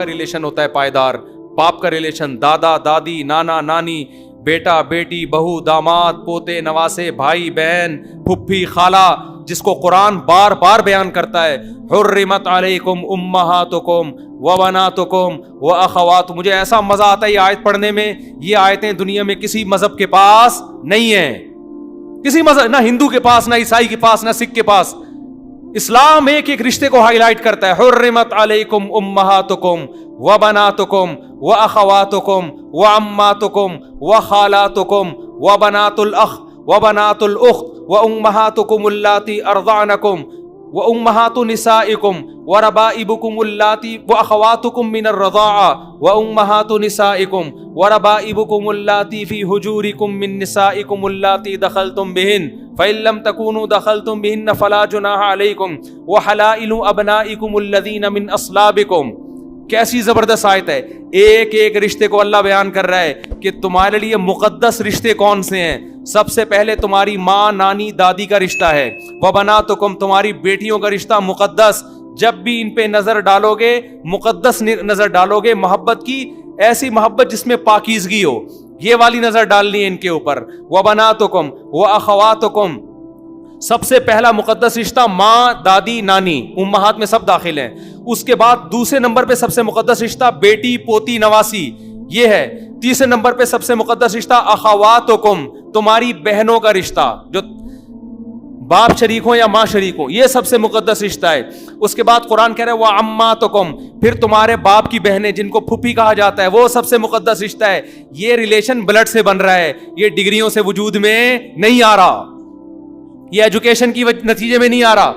کا ریلیشن ہوتا ہے پائیدار، باپ کا ریلیشن، دادا دادی، نانا نانی، بیٹا بیٹی، بہو داماد، پوتے نواسے، بھائی بہن، پھپھی خالہ، جس کو قرآن بار بار بیان کرتا ہے حرمت علیکم امہاتکم وبناتکم واخوات. مجھے ایسا مزہ آتا ہے یہ آیت پڑھنے میں. یہ آیتیں دنیا میں کسی مذہب کے پاس نہیں ہیں، کسی مذہب، نہ ہندو کے پاس، نہ عیسائی کے پاس، نہ سکھ کے پاس. اسلام ایک ایک رشتے کو ہائی لائٹ کرتا ہے. حرمت علیکم امہاتکم وبناتکم واخواتکم وعماتکم وخالاتکم وبنات الاخ وبنات الاخت وامہاتکم اللاتی ارضعنکم وامہات نسائکم وربائبکم اللاتی واخواتکم من الرضاعہ وامہات نسائکم وربائبکم اللاتی فی حجورکم من نسائکم اللاتی دخلتم بہن فإن لم تكونوا دخلتم بهن فلا جناح عليكم وحلائل ابنائكم الذين من اصلابكم. کیسی زبردست آیت ہے. ایک ایک رشتے کو اللہ بیان کر رہا ہے کہ تمہارے لیے مقدس رشتے کون سے ہیں. سب سے پہلے تمہاری ماں نانی دادی کا رشتہ ہے. وبناتکم تمہاری بیٹیوں کا رشتہ مقدس. جب بھی ان پہ نظر ڈالو گے مقدس نظر ڈالو گے، محبت کی ایسی محبت جس میں پاکیزگی ہو، یہ والی نظر ڈالنی ہے ان کے اوپر. وبناتکم واخواتکم سب سے پہلا مقدس رشتہ ماں دادی نانی، امہات میں سب داخل ہیں. اس کے بعد دوسرے نمبر پہ سب سے مقدس رشتہ بیٹی پوتی نواسی یہ ہے. تیسرے نمبر پہ سب سے مقدس رشتہ اخواتکم تمہاری بہنوں کا رشتہ، جو باپ شریک ہو یا ماں شریک ہو، یہ سب سے مقدس رشتہ ہے. اس کے بعد قرآن کہہ رہا ہے وعماتکم پھر تمہارے باپ کی بہنیں جن کو پھوپھی کہا جاتا ہے، وہ سب سے مقدس رشتہ ہے. یہ ریلیشن بلڈ سے بن رہا ہے، یہ ڈگریوں سے وجود میں نہیں آ رہا، یہ ایجوکیشن کی نتیجے میں نہیں آ رہا.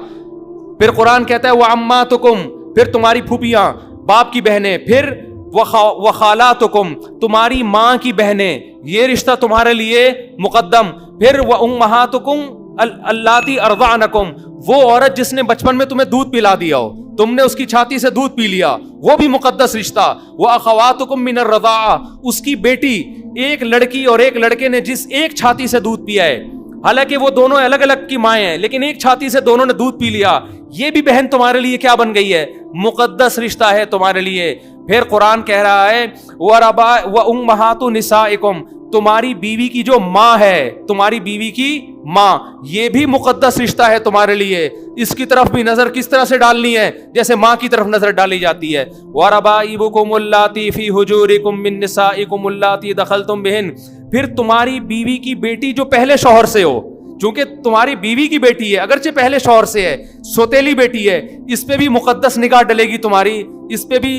پھر قرآن کہتا ہے وعماتکم پھر تمہاری پھوپھیاں باپ کی بہنیں، پھر وخالاتکم تمہاری ماں کی بہنیں، یہ رشتہ تمہارے لیے مقدم. پھر وامہاتکم اللاتی ارضعنکم وہ عورت جس نے بچپن میں تمہیں دودھ پلا دیا ہو، تم نے اس کی چھاتی سے دودھ پی لیا، وہ بھی مقدس رشتہ. واخواتکم من الرضاعہ اس کی بیٹی، ایک لڑکی اور ایک لڑکے نے جس ایک چھاتی سے دودھ پیا ہے، حالانکہ وہ دونوں الگ الگ کی مائیں ہیں لیکن ایک چھاتی سے دونوں نے دودھ پی لیا، یہ بھی بہن تمہارے لیے کیا بن گئی ہے؟ مقدس رشتہ ہے تمہارے لیے. پھر قرآن کہہ رہا ہے وامہات نسائکم تمہاری بیوی کی جو ماں ہے، تمہاری بیوی کی ماں، یہ بھی مقدس رشتہ ہے تمہارے لیے. اس کی طرف بھی نظر کس طرح سے ڈالنی ہے؟ جیسے ماں کی طرف نظر ڈالی جاتی ہے. وَرَبَائِبُكُمُ اللَّاتِي فِي حُجُورِكُم مِّن نِّسَائِكُمُ اللَّاتِي دَخَلْتُم بِهِنَّ پھر تمہاری بیوی کی بیٹی جو پہلے شوہر سے ہو، چونکہ تمہاری بیوی کی بیٹی ہے اگرچہ پہلے شوہر سے ہے، سوتیلی بیٹی ہے، اس پہ بھی مقدس نگاہ ڈلے گی تمہاری، اس پہ بھی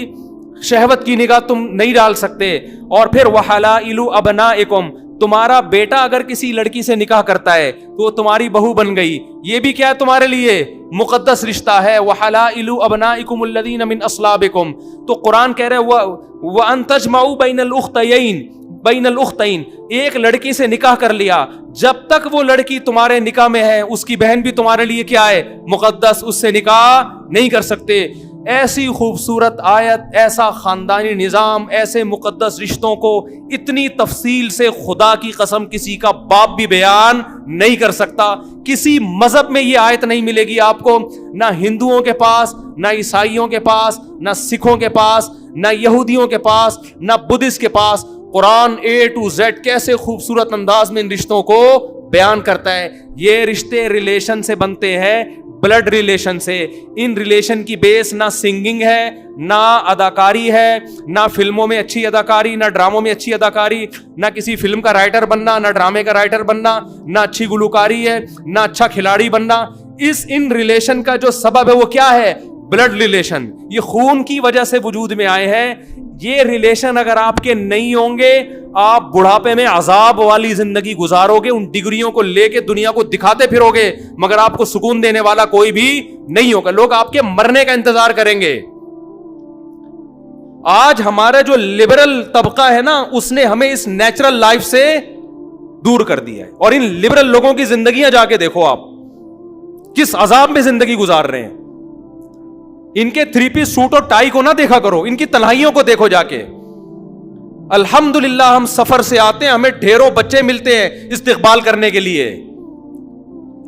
شہوت کی نگاہ تم نہیں ڈال سکتے. اور پھر وحلائل ابنائکم تمہارا بیٹا اگر کسی لڑکی سے نکاح کرتا ہے تو وہ تمہاری بہو بن گئی، یہ بھی کیا ہے تمہارے لیے؟ مقدس رشتہ ہے. وحلائل ابنائکم الذین من اصلابکم تو قرآن کہہ رہے وان تجمعوا بین الاختین ایک لڑکی سے نکاح کر لیا، جب تک وہ لڑکی تمہارے نکاح میں ہے اس کی بہن بھی تمہارے لیے کیا ہے؟ مقدس، اس سے نکاح نہیں کر سکتے. ایسی خوبصورت آیت، ایسا خاندانی نظام، ایسے مقدس رشتوں کو اتنی تفصیل سے خدا کی قسم کسی کا باپ بھی بیان نہیں کر سکتا. کسی مذہب میں یہ آیت نہیں ملے گی آپ کو، نہ ہندوؤں کے پاس، نہ عیسائیوں کے پاس، نہ سکھوں کے پاس، نہ یہودیوں کے پاس، نہ بدھسٹ کے پاس. قرآن A to Z کیسے خوبصورت انداز میں ان رشتوں کو بیان کرتا ہے. یہ رشتے ریلیشن سے بنتے ہیں، بلڈ ریلیشن سے. ان ریلیشن کی بیس نہ سنگنگ ہے، نہ اداکاری ہے، نہ فلموں میں اچھی اداکاری، نہ ڈراموں میں اچھی اداکاری، نہ کسی فلم کا رائٹر بننا، نہ ڈرامے کا رائٹر بننا، نہ اچھی گلوکاری ہے، نہ اچھا کھلاڑی بننا. ان ریلیشن کا جو سبب ہے وہ کیا ہے؟ Blood relation. یہ خون کی وجہ سے وجود میں آئے ہیں. یہ ریلیشن اگر آپ کے نہیں ہوں گے، آپ بڑھاپے میں عذاب والی زندگی گزارو گے، ان ڈگریوں کو لے کے دنیا کو دکھاتے پھرو گے مگر آپ کو سکون دینے والا کوئی بھی نہیں ہوگا. لوگ آپ کے مرنے کا انتظار کریں گے. آج ہمارا جو لبرل طبقہ ہے نا، اس نے ہمیں اس نیچرل لائف سے دور کر دیا ہے. اور ان لبرل لوگوں کی زندگیاں جا کے دیکھو آپ کس عذاب میں زندگی گزار رہے ہیں. ان کے 3 پیس سوٹ اور ٹائی کو نہ دیکھا کرو، ان کی تنہائیوں کو دیکھو جا کے. الحمدللہ ہم سفر سے آتے ہیں، ہمیں ڈھیروں بچے ملتے ہیں استقبال کرنے کے لیے.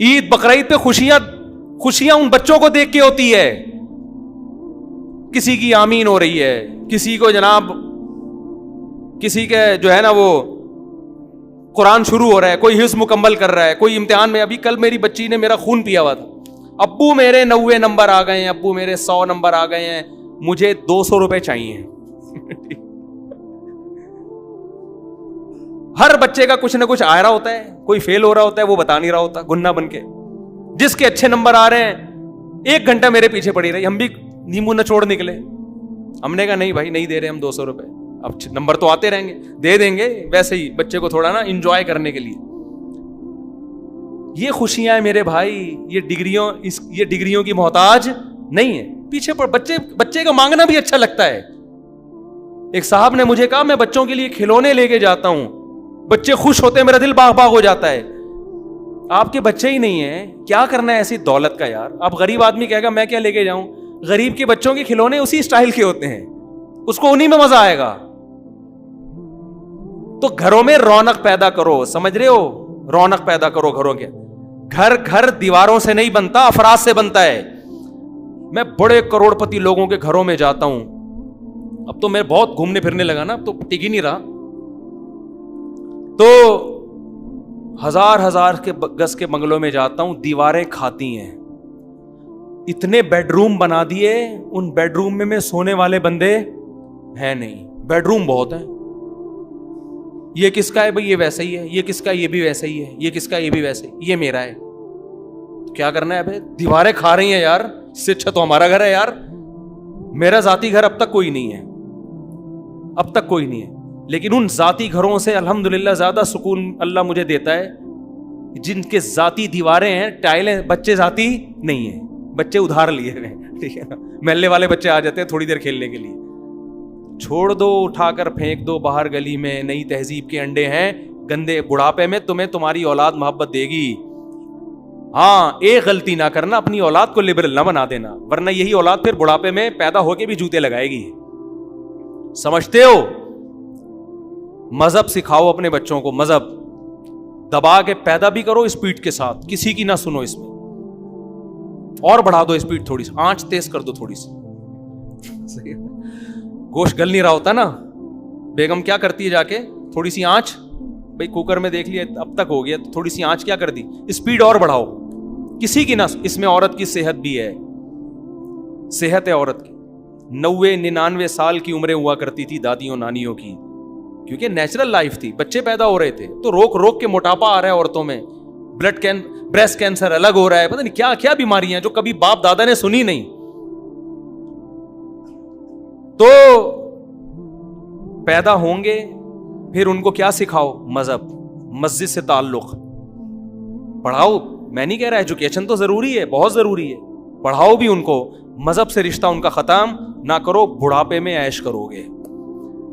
عید بقرعید پہ خوشیاں ان بچوں کو دیکھ کے ہوتی ہے. کسی کی آمین ہو رہی ہے, کسی کو جناب کسی کے جو ہے نا وہ قرآن شروع ہو رہا ہے, کوئی حفظ مکمل کر رہا ہے, کوئی امتحان میں. ابھی کل میری بچی نے میرا خون پیا ہوا تھا, ابو میرے 90 نمبر آ گئے ہیں, ابو میرے 100 نمبر آ گئے ہیں, مجھے 200 روپے چاہیے. ہر بچے کا کچھ نہ کچھ آ رہا ہوتا ہے, کوئی فیل ہو رہا ہوتا ہے, وہ بتا نہیں رہا ہوتا گننا بن کے. جس کے اچھے نمبر آ رہے ہیں 1 گھنٹہ میرے پیچھے پڑی رہی, ہم بھی نیمبو نچوڑ نکلے. ہم نے کہا نہیں بھائی نہیں دے رہے ہم 200 روپے, اب نمبر تو آتے رہیں گے, دے دیں گے ویسے ہی بچے کو تھوڑا نا انجوائے کرنے کے لیے. یہ خوشیاں ہیں میرے بھائی, یہ ڈگریوں کی محتاج نہیں ہے. پیچھے پر بچے کا مانگنا بھی اچھا لگتا ہے. ایک صاحب نے مجھے کہا میں بچوں کے لیے کھلونے لے کے جاتا ہوں, بچے خوش ہوتے ہیں, میرا دل باغ باغ ہو جاتا ہے. آپ کے بچے ہی نہیں ہیں, کیا کرنا ہے ایسی دولت کا یار. اب غریب آدمی کہے گا میں کیا لے کے جاؤں, غریب کے بچوں کے کھلونے اسی اسٹائل کے ہوتے ہیں, اس کو انہی میں مزہ آئے گا. تو گھروں میں رونق پیدا کرو, سمجھ رہے ہو, رونق پیدا کرو گھروں کے. گھر دیواروں سے نہیں بنتا, افراد سے بنتا ہے. میں بڑے کروڑ پتی لوگوں کے گھروں میں جاتا ہوں, اب تو میں بہت گھومنے پھرنے لگا نا, اب تو ٹک ہی نہیں رہا. تو ہزار کے گز کے بنگلوں میں جاتا ہوں, دیواریں کھاتی ہیں. اتنے بیڈ روم بنا دیے, ان بیڈ روم میں سونے والے بندے ہیں نہیں, بیڈ روم بہت ہیں. یہ کس کا ہے بھائی, یہ ویسا ہی ہے, یہ کس کا, یہ بھی ویسا ہی ہے, یہ کس کا, یہ بھی ویسے, یہ میرا ہے. کیا کرنا ہے بھائی, دیواریں کھا رہی ہیں یار, اس سے اچھا تو ہمارا گھر ہے یار. میرا ذاتی گھر اب تک کوئی نہیں ہے, اب تک کوئی نہیں ہے. لیکن ان ذاتی گھروں سے الحمدللہ زیادہ سکون اللہ مجھے دیتا ہے جن کے ذاتی دیواریں ہیں, ٹائلیں. بچے ذاتی نہیں ہیں, بچے ادھار لیے ہوئے ہیں, ٹھیک ہے نا. محلے والے بچے آ جاتے ہیں تھوڑی دیر کھیلنے کے لیے, چھوڑ دو, اٹھا کر پھینک دو باہر گلی میں. نئی تہذیب کے انڈے ہیں گندے. بڑھاپے میں تمہیں تمہاری اولاد محبت دے گی. ہاں ایک غلطی نہ کرنا, اپنی اولاد کو لبرل نہ بنا دینا, ورنہ یہی اولاد پھر بڑھاپے میں پیدا ہو کے بھی جوتے لگائے گی. سمجھتے ہو؟ مذہب سکھاؤ اپنے بچوں کو, مذہب دبا کے پیدا بھی کرو اسپیڈ کے ساتھ, کسی کی نہ سنو اس میں, اور بڑھا دو اسپیڈ, تھوڑی سی آنچ تیز کر دو تھوڑی سی. گوشت گل نہیں رہا ہوتا نا, بیگم کیا کرتی ہے جا کے تھوڑی سی آنچ, بھائی کوکر میں دیکھ لیا اب تک ہو گیا, تھوڑی سی آنچ کیا کر دی, اسپیڈ اور بڑھاؤ, کسی کی نہ. اس میں عورت کی صحت بھی ہے, صحت ہے عورت کی. 90-99 سال کی عمریں ہوا کرتی تھی دادیوں نانیوں کی, کیونکہ نیچرل لائف تھی, بچے پیدا ہو رہے تھے. تو روک کے موٹاپا آ رہا ہے عورتوں میں, بریسٹ کینسر الگ ہو رہا ہے, پتہ نہیں کیا کیا بیماریاں جو کبھی باپ دادا نے سنی نہیں. تو پیدا ہوں گے, پھر ان کو کیا سکھاؤ, مذہب, مسجد سے تعلق پڑھاؤ. میں نہیں کہہ رہا ایجوکیشن تو ضروری ہے, بہت ضروری ہے, پڑھاؤ بھی ان کو. مذہب سے رشتہ ان کا ختم نہ کرو, بڑھاپے میں عیش کرو گے.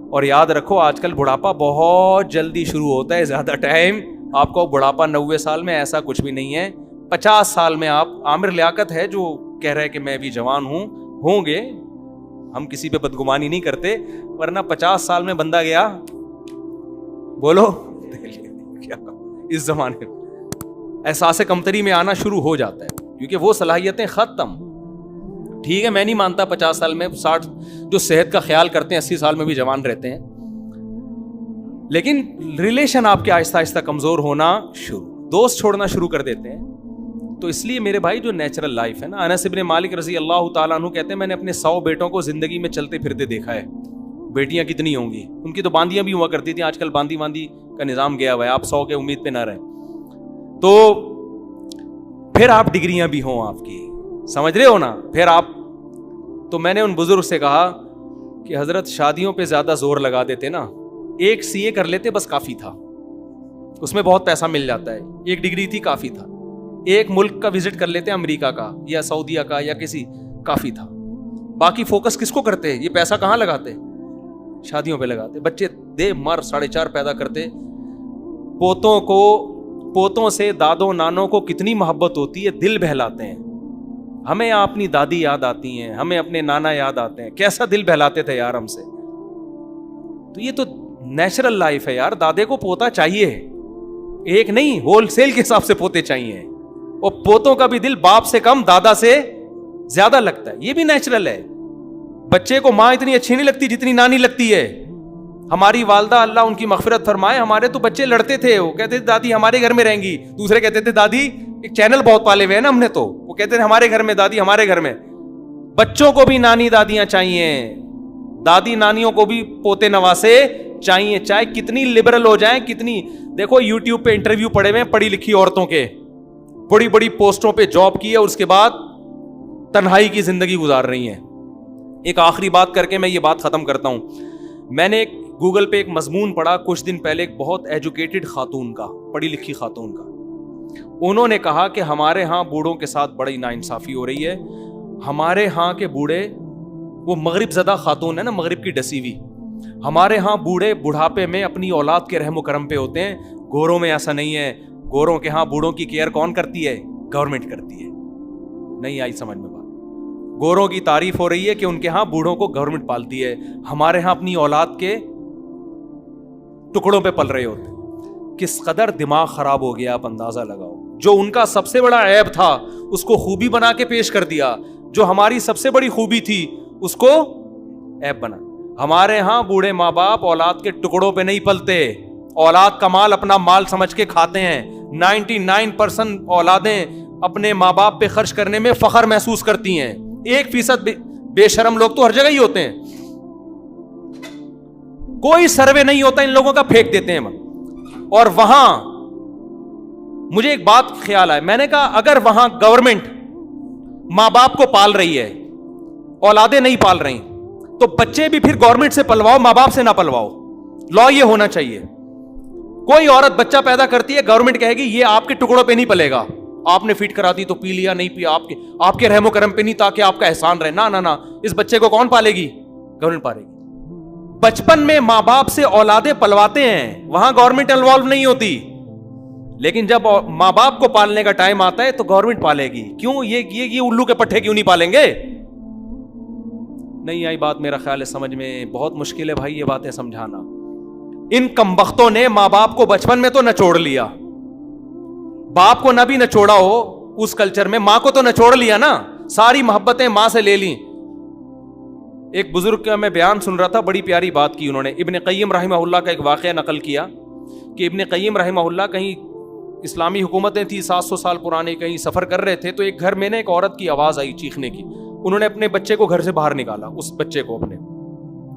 اور یاد رکھو آج کل بڑھاپا بہت جلدی شروع ہوتا ہے, زیادہ ٹائم آپ کو بڑھاپا 90 سال میں ایسا کچھ بھی نہیں ہے. 50 سال میں آپ, عامر لیاقت ہے جو کہہ رہے کہ میں بھی جوان ہوں گے, ہم کسی پہ بدگمانی نہیں کرتے, ورنہ 50 سال میں بندہ گیا, بولو کیا اس زمانے میں احساس کمتری میں آنا شروع ہو جاتا ہے, کیونکہ وہ صلاحیتیں ختم. ٹھیک ہے میں نہیں مانتا 50 سال میں 60 جو صحت کا خیال کرتے ہیں 80 سال میں بھی جوان رہتے ہیں, لیکن ریلیشن آپ کے آہستہ آہستہ کمزور ہونا دوست چھوڑنا شروع کر دیتے ہیں. تو اس لیے میرے بھائی جو نیچرل لائف ہے نا, انس ابن مالک رضی اللہ تعالیٰ عنہ کہتے ہیں میں نے اپنے 100 بیٹوں کو زندگی میں چلتے پھرتے دیکھا ہے. بیٹیاں کتنی ہوں گی, ان کی تو باندیاں بھی ہوا کرتی تھیں, آج کل باندی کا نظام گیا ہوا ہے, آپ 100 کے امید پہ نہ رہیں. تو پھر آپ ڈگریاں بھی ہوں آپ کی, سمجھ رہے ہو نا, پھر آپ. تو میں نے ان بزرگ سے کہا کہ حضرت شادیوں پہ زیادہ زور لگا دیتے نا, ایک CA کر لیتے بس کافی تھا, اس میں بہت پیسہ مل جاتا ہے, ایک ڈگری تھی کافی تھا. ایک ملک کا وزٹ کر لیتے امریکہ کا یا سعودیہ کا یا کسی, کافی تھا. باقی فوکس کس کو کرتے, یہ پیسہ کہاں لگاتے, شادیوں پہ لگاتے. بچے دے مر 4.5 پیدا کرتے. پوتوں سے دادوں نانوں کو کتنی محبت ہوتی ہے, دل بہلاتے ہیں. ہمیں اپنی دادی یاد آتی ہیں, ہمیں اپنے نانا یاد آتے ہیں, کیسا دل بہلاتے تھے یار ہم سے. تو یہ تو نیچرل لائف ہے یار. دادے کو پوتا چاہیے, ایک نہیں ہول سیل کے حساب سے پوتے چاہیے, اور پوتوں کا بھی دل باپ سے کم دادا سے زیادہ لگتا ہے, یہ بھی نیچرل ہے. بچے کو ماں اتنی اچھی نہیں لگتی جتنی نانی لگتی ہے. ہماری والدہ اللہ ان کی مغفرت فرمائے, ہمارے تو بچے لڑتے تھے, وہ کہتے تھے دادی ہمارے گھر میں رہیں گی, دوسرے کہتے تھے دادی, ایک چینل بہت پالے ہوئے ہیں نا ہم نے, تو وہ کہتے تھے ہمارے گھر میں دادی, ہمارے گھر میں. بچوں کو بھی نانی دادیاں چاہیے, دادی نانیوں کو بھی پوتے نواسے چاہیے, چاہے کتنی لبرل ہو جائیں, کتنی. دیکھو یوٹیوب پہ انٹرویو پڑے ہوئے پڑھی لکھی عورتوں کے, بڑی بڑی پوسٹوں پہ جاب کی ہے اور اس کے بعد تنہائی کی زندگی گزار رہی ہیں. ایک آخری بات کر کے میں یہ بات ختم کرتا ہوں. میں نے گوگل پہ ایک مضمون پڑھا کچھ دن پہلے, ایک بہت ایجوکیٹڈ خاتون کا, پڑھی لکھی خاتون کا. انہوں نے کہا کہ ہمارے ہاں بوڑھوں کے ساتھ بڑی ناانصافی ہو رہی ہے. ہمارے ہاں کے بوڑھے, وہ مغرب زدہ خاتون ہے نا, مغرب کی ڈسی ہوئی, ہمارے ہاں بوڑھے بڑھاپے میں اپنی اولاد کے رحم و کرم پہ ہوتے ہیں. گوروں میں ایسا نہیں ہے. گوروں کے ہاں بوڑھوں کی کیئر کون کرتی ہے؟ گورنمنٹ کرتی ہے. نہیں آئی سمجھ میں بات؟ گوروں کی تعریف ہو رہی ہے کہ ان کے ہاں بوڑھوں کو گورنمنٹ پالتی ہے, ہمارے ہاں اپنی اولاد کے ٹکڑوں پہ پل رہے ہوتے. کس قدر دماغ خراب ہو گیا, آپ اندازہ لگاؤ. جو ان کا سب سے بڑا عیب تھا اس کو خوبی بنا کے پیش کر دیا, جو ہماری سب سے بڑی خوبی تھی اس کو عیب بنا. ہمارے ہاں بوڑھے ماں باپ اولاد کے ٹکڑوں پہ نہیں پلتے, اولاد کا مال اپنا مال سمجھ کے کھاتے ہیں. 99% اولادیں اپنے ماں باپ پہ خرچ کرنے میں فخر محسوس کرتی ہیں. 1% بے شرم لوگ تو ہر جگہ ہی ہوتے ہیں. کوئی سروے نہیں ہوتا ان لوگوں کا, پھینک دیتے ہیں. اور وہاں مجھے ایک بات خیال آئے, میں نے کہا اگر وہاں گورنمنٹ ماں باپ کو پال رہی ہے, اولادیں نہیں پال رہی, تو بچے بھی پھر گورنمنٹ سے پلواؤ, ماں باپ سے نہ پلواؤ. لا یہ ہونا چاہیے. کوئی عورت بچہ پیدا کرتی ہے, گورنمنٹ کہے گی یہ آپ کے ٹکڑوں پہ نہیں پلے گا, آپ نے فیڈ کرا دی تو پی لیا, نہیں پیا آپ کے رحم و کرم پہ نہیں, تاکہ آپ کا احسان رہے. نہ, اس بچے کو کون پالے گی؟ گورنمنٹ پالے گی. بچپن میں ماں باپ سے اولادیں پلواتے ہیں, وہاں گورنمنٹ انوالو نہیں ہوتی. لیکن جب ماں باپ کو پالنے کا ٹائم آتا ہے تو گورنمنٹ پالے گی. کیوں؟ یہ الو کے پٹھے کیوں نہیں پالیں گے؟ نہیں آئی بات میرا خیال ہے سمجھ میں. بہت مشکل ہے بھائی یہ باتیں سمجھانا. ان کمبختوں نے ماں باپ کو بچپن میں تو نچوڑ لیا. باپ کو نہ بھی نچوڑا ہو اس کلچر میں, ماں کو تو نچوڑ لیا نا, ساری محبتیں ماں سے لے لیں. ایک بزرگ کا میں بیان سن رہا تھا, بڑی پیاری بات کی انہوں نے. ابن قیم رحمہ اللہ کا ایک واقعہ نقل کیا کہ ابن قیم رحمہ اللہ کہیں اسلامی حکومتیں تھی 700 سال پرانے, کہیں سفر کر رہے تھے, تو ایک گھر میں نے ایک عورت کی آواز آئی چیخنے کی. انہوں نے اپنے بچے کو گھر سے باہر نکالا, اس بچے کو اپنے,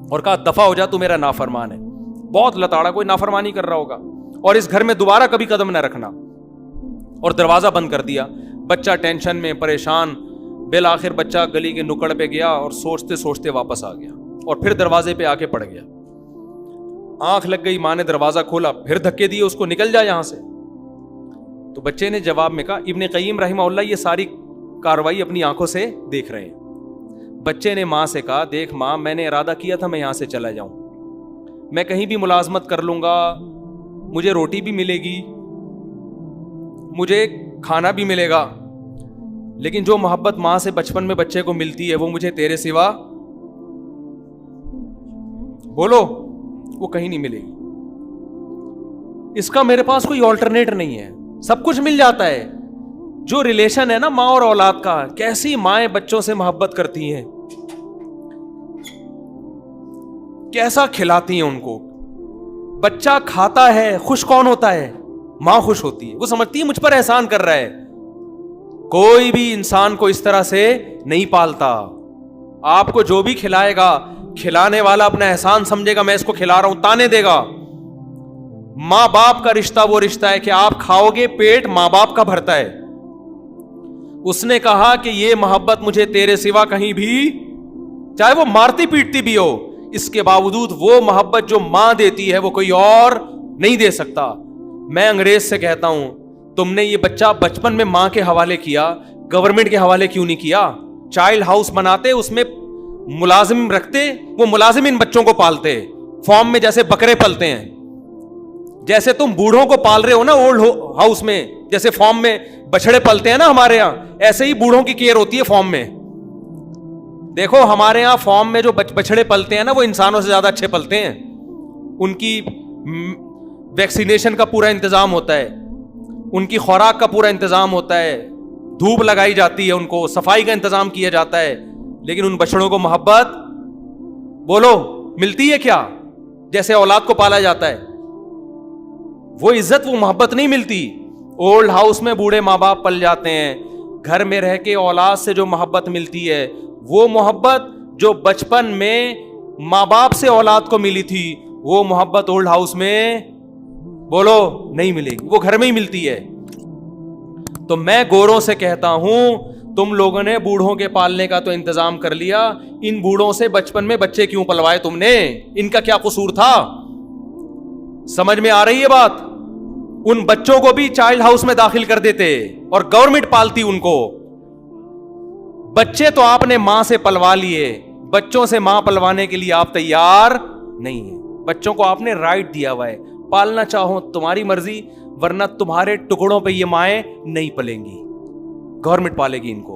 اور کہا دفع ہو جا, تو میرا نافرمان ہے. بہت لتاڑا, کوئی نافرمانی کر رہا ہوگا, اور اس گھر میں دوبارہ کبھی قدم نہ رکھنا. اور دروازہ بند کر دیا. بچہ ٹینشن میں پریشان, بالآخر بچہ گلی کے نکڑ پہ گیا اور سوچتے سوچتے واپس آ گیا, اور پھر دروازے پہ آ کے پڑ گیا. آنکھ لگ گئی, ماں نے دروازہ کھولا, پھر دھکے دیے اس کو, نکل جا یہاں سے. تو بچے نے جواب میں کہا, ابن قیم رحمہ اللہ یہ ساری کاروائی اپنی آنکھوں سے دیکھ رہے ہیں. بچے نے ماں سے کہا, دیکھ ماں, میں نے ارادہ کیا تھا میں یہاں سے چلا جاؤں, میں کہیں بھی ملازمت کر لوں گا, مجھے روٹی بھی ملے گی, مجھے کھانا بھی ملے گا, لیکن جو محبت ماں سے بچپن میں بچے کو ملتی ہے وہ مجھے تیرے سوا, بولو, وہ کہیں نہیں ملے گی. اس کا میرے پاس کوئی آلٹرنیٹ نہیں ہے. سب کچھ مل جاتا ہے. جو ریلیشن ہے نا ماں اور اولاد کا, کیسی مائیں بچوں سے محبت کرتی ہیں, کیسا کھلاتی ہیں ان کو. بچہ کھاتا ہے, خوش کون ہوتا ہے؟ ماں خوش ہوتی ہے. وہ سمجھتی ہے مجھ پر احسان کر رہا ہے. کوئی بھی انسان کو اس طرح سے نہیں پالتا. آپ کو جو بھی کھلائے گا, کھلانے والا اپنا احسان سمجھے گا, میں اس کو کھلا رہا ہوں, تانے دے گا. ماں باپ کا رشتہ وہ رشتہ ہے کہ آپ کھاؤ گے, پیٹ ماں باپ کا بھرتا ہے. اس نے کہا کہ یہ محبت مجھے تیرے سوا کہیں بھی, چاہے وہ مارتی پیٹتی بھی ہو, اس کے باوجود وہ محبت جو ماں دیتی ہے وہ کوئی اور نہیں دے سکتا. میں انگریز سے کہتا ہوں, تم نے یہ بچہ بچپن میں ماں کے حوالے کیا, گورنمنٹ کے حوالے کیوں نہیں کیا؟ چائلڈ ہاؤس بناتے, اس میں ملازم رکھتے, وہ ملازم ان بچوں کو پالتے, فارم میں جیسے بکرے پلتے ہیں. جیسے تم بوڑھوں کو پال رہے ہو نا اولڈ ہاؤس میں, جیسے فارم میں بچڑے پلتے ہیں نا ہمارے ہاں, ایسے ہی بوڑھوں کی کیئر ہوتی ہے فارم میں. دیکھو ہمارے ہاں فارم میں جو بچڑے پلتے ہیں نا وہ انسانوں سے زیادہ اچھے پلتے ہیں. ان کی ویکسینیشن کا پورا انتظام ہوتا ہے, ان کی خوراک کا پورا انتظام ہوتا ہے, دھوپ لگائی جاتی ہے, ان کو صفائی کا انتظام کیا جاتا ہے, لیکن ان بچڑوں کو محبت بولو ملتی ہے کیا؟ جیسے اولاد کو پالا جاتا ہے وہ عزت، وہ محبت نہیں ملتی. اولڈ ہاؤس میں بوڑھے ماں باپ پل جاتے ہیں. گھر میں رہ کے اولاد سے جو محبت ملتی ہے وہ محبت جو بچپن میں ماں باپ سے اولاد کو ملی تھی وہ محبت اولڈ ہاؤس میں بولو نہیں ملے گی, وہ گھر میں ہی ملتی ہے. تو میں گوروں سے کہتا ہوں تم لوگوں نے بوڑھوں کے پالنے کا تو انتظام کر لیا, ان بوڑھوں سے بچپن میں بچے کیوں پلوائے تم نے؟ ان کا کیا قصور تھا؟ سمجھ میں آ رہی ہے بات؟ ان بچوں کو بھی چائلڈ ہاؤس میں داخل کر دیتے اور گورنمنٹ پالتی ان کو. بچے تو آپ نے ماں سے پلوا لیے, بچوں سے ماں پلوانے کے لیے آپ تیار نہیں ہیں. بچوں کو آپ نے رائٹ دیا ہوا ہے, پالنا چاہو تمہاری مرضی, ورنہ تمہارے ٹکڑوں پہ یہ مائیں نہیں پلیں گی, گورنمنٹ پالے گی ان کو.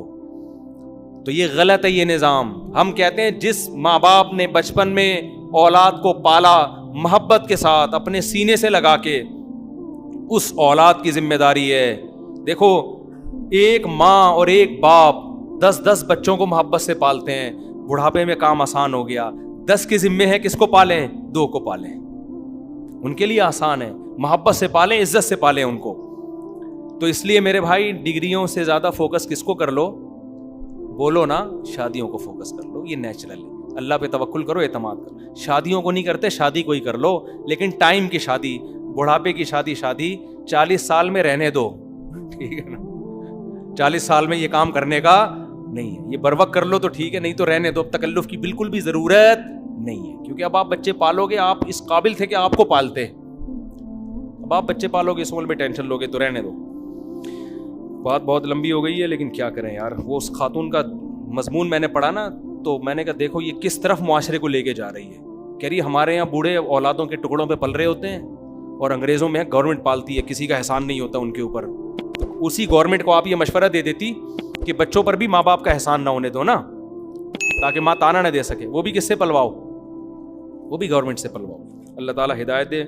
تو یہ غلط ہے یہ نظام. ہم کہتے ہیں جس ماں باپ نے بچپن میں اولاد کو پالا محبت کے ساتھ اپنے سینے سے لگا کے, اس اولاد کی ذمہ داری ہے. دیکھو ایک ماں اور ایک باپ 10 بچوں کو محبت سے پالتے ہیں, بڑھاپے میں کام آسان ہو گیا. 10 کی ذمہ ہے کس کو پالیں؟ 2 کو پالیں. ان کے لیے آسان ہے, محبت سے پالیں, عزت سے پالیں ان کو. تو اس لیے میرے بھائی ڈگریوں سے زیادہ فوکس کس کو کر لو؟ بولو نا, شادیوں کو فوکس کر لو. یہ نیچرل ہے. اللہ پہ توکل کرو, اعتماد کرو. شادیوں کو نہیں کرتے, شادی کو ہی کر لو, لیکن ٹائم کی شادی, بڑھاپے کی شادی 40 سال میں رہنے دو, ٹھیک ہے نا. 40 سال میں یہ کام کرنے کا نہیں ہے. یہ بر وقت کر لو تو ٹھیک ہے, نہیں تو رہنے دو. اب تکلف کی بالکل بھی ضرورت نہیں ہے, کیونکہ اب آپ بچے پالو گے, آپ اس قابل تھے کہ آپ کو پالتے, اب آپ بچے پالو گے, اس عمر میں ٹینشن لوگے تو رہنے دو. بات بہت لمبی ہو گئی ہے لیکن کیا کریں یار. وہ اس خاتون کا مضمون میں نے پڑھا نا, تو میں نے کہا دیکھو یہ کس طرف معاشرے کو لے کے جا رہی ہے. کہہ رہی ہمارے یہاں بوڑھے اولادوں کے ٹکڑوں پہ پل رہے ہوتے ہیں اور انگریزوں میں گورنمنٹ پالتی ہے, کسی کا احسان نہیں ہوتا ان کے اوپر. اسی گورنمنٹ کو آپ یہ مشورہ دے دیتی کہ بچوں پر بھی ماں باپ کا احسان نہ ہونے دو نا, تاکہ ماں تانا نہ دے سکے. وہ بھی کس سے پلواؤ؟ وہ بھی گورنمنٹ سے پلواؤ. اللہ تعالیٰ ہدایت دے.